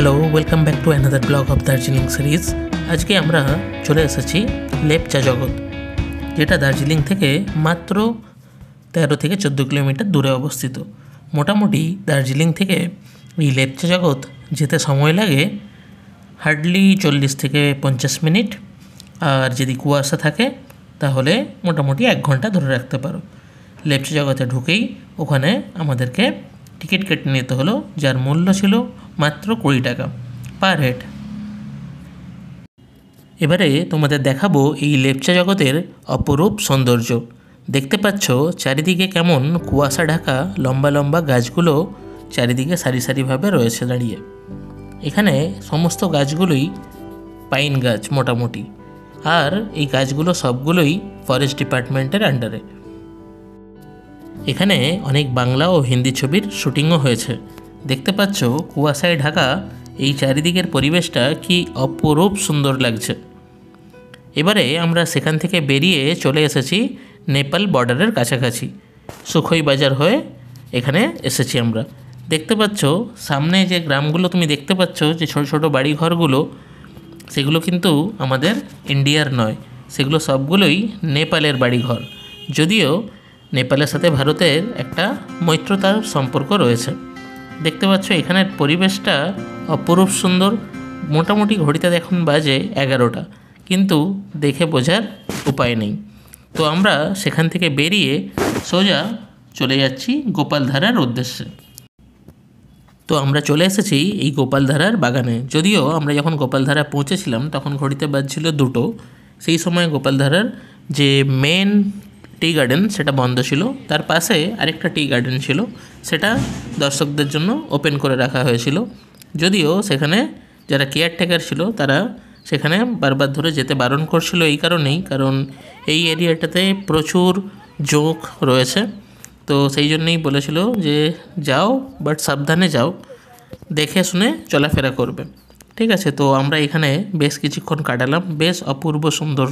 Hello, welcome back to another blog of Darjeeling series. আজকে আমরা চলে এসেছি লেপচা জগৎ, যেটা দার্জিলিং থেকে মাত্র 13 থেকে 14 কিলোমিটার দূরে অবস্থিত। মোটামুটি দার্জিলিং থেকে এই লেপচা জগৎ যেতে সময় লাগে হার্ডলি 40 থেকে 50 মিনিট, আর যদি কুয়াশা থাকে তাহলে মোটামুটি 1 ঘন্টা ধরে রাখতে পারো। লেপচা জগতে ঢুকেই ওখানে আমাদেরকে টিকিট কেটে নিতে হলো, যার মূল্য ছিল মাত্র 20 টাকা পার হেড। এবারে তোমাদের দেখাবো এই লেপচা জগতের অপরূপ সৌন্দর্য। দেখতে পাচ্ছ চারিদিকে কেমন কুয়াশা ঢাকা লম্বা লম্বা গাছগুলো চারিদিকে সারি সারিভাবে রয়েছে দাঁড়িয়ে। এখানে সমস্ত গাছগুলোই পাইন গাছ মোটামুটি, আর এই গাছগুলো সবগুলোই ফরেস্ট ডিপার্টমেন্টের আন্ডারে। এখানে অনেক বাংলা ও হিন্দি ছবির শুটিংও হয়েছে। দেখতে পাচ্ছ কুয়াশায় ঢাকা এই চারিদিকের পরিবেশটা কি অপরূপ সুন্দর লাগছে। এবারে আমরা সেখান থেকে বেরিয়ে চলে এসেছি নেপাল বর্ডারের কাছাকাছি, সুখোই বাজার হয়ে এখানে এসেছি আমরা। দেখতে পাচ্ছ সামনে যে গ্রামগুলো তুমি দেখতে পাচ্ছ, যে ছোট ছোট বাড়ি ঘরগুলো, সেগুলো কিন্তু আমাদের ইন্ডিয়ার নয়, সেগুলো সবগুলোই নেপালের বাড়িঘর। যদিও নেপালের সাথে ভারতের একটা মৈত্রতার সম্পর্ক রয়েছে। দেখতে পাচ্ছ এখানের পরিবেশটা অপরূপ সুন্দর। মোটামুটি ঘড়িতে এখন বাজে 11টা, কিন্তু দেখে বোঝার উপায় নেই। তো আমরা সেখান থেকে বেরিয়ে সোজা চলে যাচ্ছি গোপালধারার উদ্দেশ্যে। তো আমরা চলে এসেছি এই গোপালধারার বাগানে। যদিও আমরা যখন গোপালধারা পৌঁছেছিলাম তখন ঘড়িতে বাজছিল 2টো। সেই সময় গোপালধারার যে মেন টি গার্ডেন সেটা বন্ধ ছিল, তার পাশে আরেকটা টি গার্ডেন ছিল, সেটা দর্শকদের জন্য ওপেন করে রাখা হয়েছিল। যদিও সেখানে যারা কেয়ারটেকার ছিল তারা সেখানে বারবার ধরে যেতে বারণ করছিল এই কারণেই, কারণ এই এরিয়াটাতে প্রচুর জোঁক রয়েছে। তো সেই জন্যই বলেছিল যে যাও, বাট সাবধানে যাও, দেখে শুনে চলাফেরা করবে। ঠিক আছে, তো আমরা এখানে বেশ কিছুক্ষণ কাটালাম, বেশ অপূর্ব সুন্দর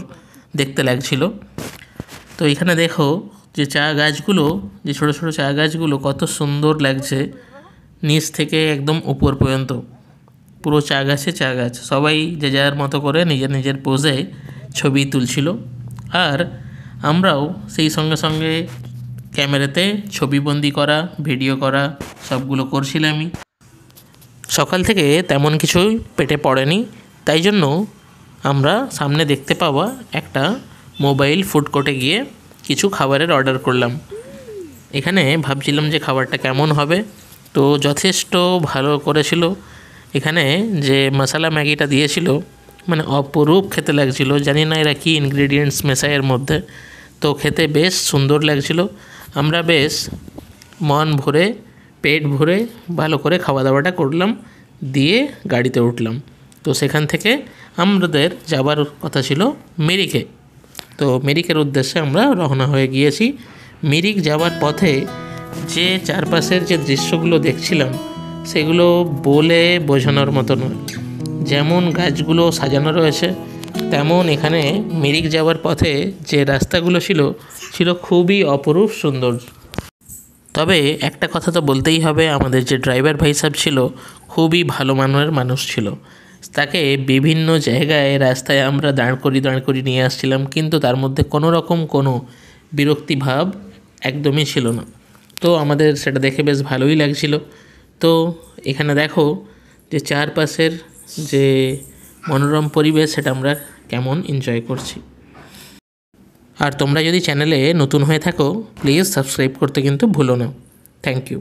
দেখতে লাগছিল। তো এখানে দেখো যে চা গাছগুলো, যে ছোটো ছোটো চা গাছগুলো কত সুন্দর লাগছে, নিচ থেকে একদম উপর পর্যন্ত পুরো চা গাছে চা গাছ। সবাই যে যার মতো করে নিজের নিজের পোজে ছবি তুলছিল, আর আমরাও সেই সঙ্গে সঙ্গে ক্যামেরাতে ছবিবন্দি করা, ভিডিও করা সবগুলো করছিলামই। সকাল থেকে তেমন কিছুই পেটে পড়েনি, তাই জন্য আমরা সামনে দেখতে পাওয়া একটা মোবাইল ফুড কোর্টে গিয়ে কিছু খাবারের অর্ডার করলাম। এখানে ভাবছিলাম যে খাবারটা কেমন হবে, তো যথেষ্ট ভালো করেছিল। এখানে যে মশলা ম্যাগিটা দিয়েছিল, মানে অপরূপ খেতে লাগছিল। জানি না এরা কী ইনগ্রেডিয়েন্টস মেশায় এর মধ্যে, তো খেতে বেশ সুন্দর লাগছিল। আমরা বেশ মন ভরে পেট ভরে ভালো করে খাওয়া দাওয়াটা করলাম, দিয়ে গাড়িতে উঠলাম। তো সেখান থেকে আমাদের যাবার কথা ছিল মিরিকে। তো মিরিকের উদ্দেশ্যে আমরা রওনা হয়ে গিয়েছি। মিরিক যাওয়ার পথে যে চারপাশের যে দৃশ্যগুলো দেখছিলাম, সেগুলো বলে বোঝানোর মতো নয়। যেমন গাছগুলো সাজানো রয়েছে, তেমন এখানে মিরিক যাওয়ার পথে যে রাস্তাগুলো ছিল খুবই অপরূপ সুন্দর। তবে একটা কথা তো বলতেই হবে, আমাদের যে ড্রাইভার ভাই সাহেব ছিল খুবই ভালো মানের মানুষ ছিল। তাকে বিভিন্ন জায়গায় রাস্তায় আমরা দাঁড় করি নিয়ে আসছিলাম, কিন্তু তার মধ্যে কোনো রকম কোনো বিরক্তি ভাব একদমই ছিল না। তো আমাদের সেটা দেখে বেশ ভালোই লাগছিল। তো এখানে দেখো যে চারপাশের যে মনোরম পরিবেশ, সেটা আমরা কেমন এনজয় করছি। আর তোমরা যদি চ্যানেলে নতুন হয়ে থাকো, প্লিজ সাবস্ক্রাইব করতে কিন্তু ভুলো না। Thank you.